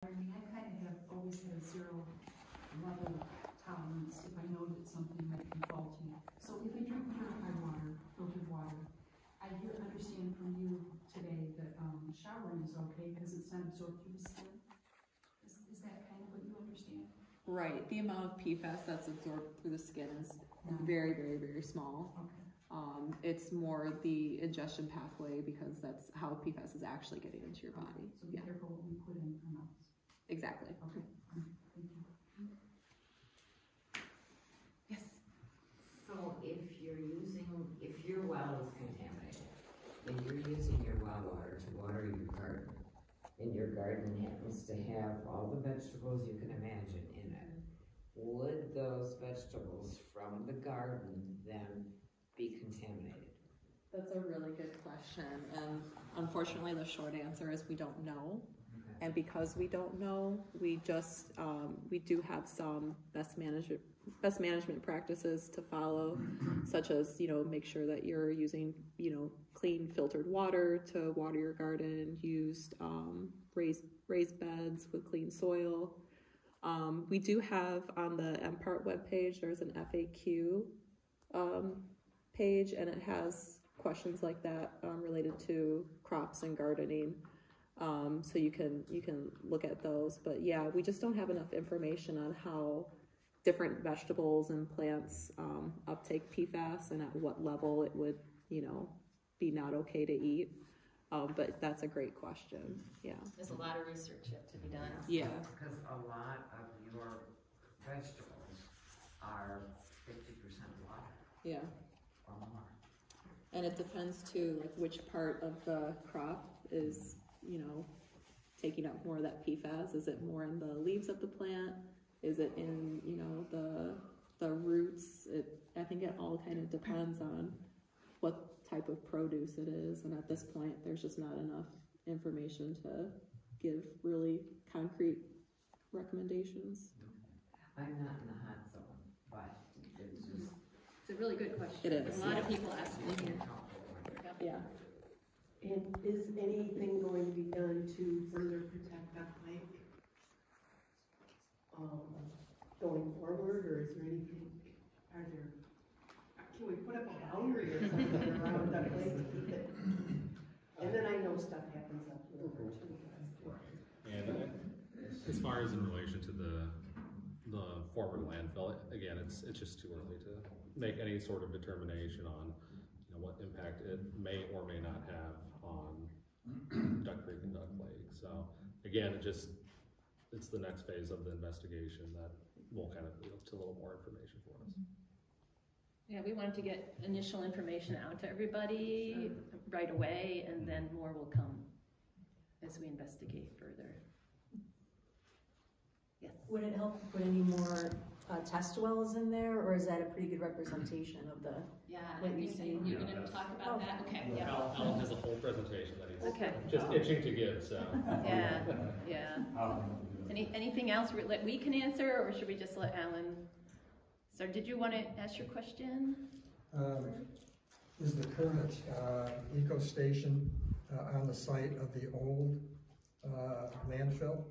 I mean, I kind of have always had a zero level tolerance if I know that something might be faulty. So if I drink purified water, filtered water, I understand from you today that showering is okay because it's not absorbed through the skin. Is that kind of what you understand? Right. The amount of PFAS that's absorbed through the skin is very, very, very small. Okay. It's more the ingestion pathway because that's how PFAS is actually getting into your body. So be careful what we put in our mouths. Exactly. Okay. Thank you. Yes. So if your well is contaminated, and you're using your well water to water your garden, and your garden happens to have all the vegetables you can imagine in it, would those vegetables from the garden then be contaminated? That's a really good question, and unfortunately the short answer is we don't know. Okay. And because we don't know, we just we do have some best management practices to follow, such as, you know, make sure that you're using, you know, clean filtered water to water your garden, used raised beds with clean soil. We do have on the MPART webpage, there's an FAQ page, and it has questions like that related to crops and gardening. So you can look at those. But yeah, we just don't have enough information on how different vegetables and plants uptake PFAS and at what level it would, you know, be not okay to eat. But that's a great question. Yeah. There's a lot of research yet to be done. Yeah. Because a lot of your vegetables are 50% water. Yeah. Or more. And it depends too, like which part of the crop is, you know, taking up more of that PFAS. Is it more in the leaves of the plant? Is it in, you know, the roots? I think it all kind of depends on what type of produce it is. And at this point, there's just not enough information to give really concrete recommendations. I'm not in the hot zone, but it's just... It's a really good question. It is. A lot of people ask me here. Yeah. And is anything going to be done to further protect Duck Lake going forward, or is there anything, can we put up a boundary or something around Duck Lake to keep it? And then I know stuff happens up there too. And as far as in relation to the former landfill, again, it's just too early to make any sort of determination on, you know, what impact it may or may not have on Duck Creek and Duck Lake. So again, it's the next phase of the investigation that will kind of lead up to a little more information for us. Yeah, we wanted to get initial information out to everybody right away, and then more will come as we investigate further. Yes. Would it help to put any more test wells in there, or is that a pretty good representation of the? Yeah, what you see? you're going to talk about that. Okay. Yeah. Alan has a whole presentation that he's just itching to give. So. Yeah. Yeah. Anything else we can answer, or should we just let Alan? So, did you want to ask your question? Is the current eco station on the site of the old landfill?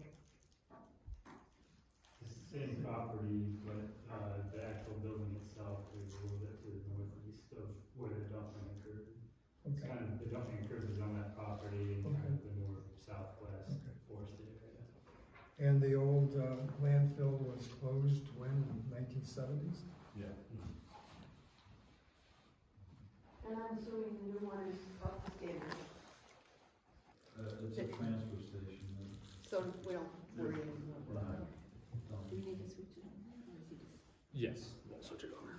It's the same property, but the actual building itself is a little bit to the northeast of where the dumping occurred. Okay. It's kind of, the dumping occurs on that property in kind of the north-southwest forested area. And the old landfill was closed when, in the 1970s? Yeah. And I'm assuming the new one is up to standard. It's a transfer station. So we don't worry anymore. Right. Do we need to switch it on? Or is he just... Yes, we'll switch it over.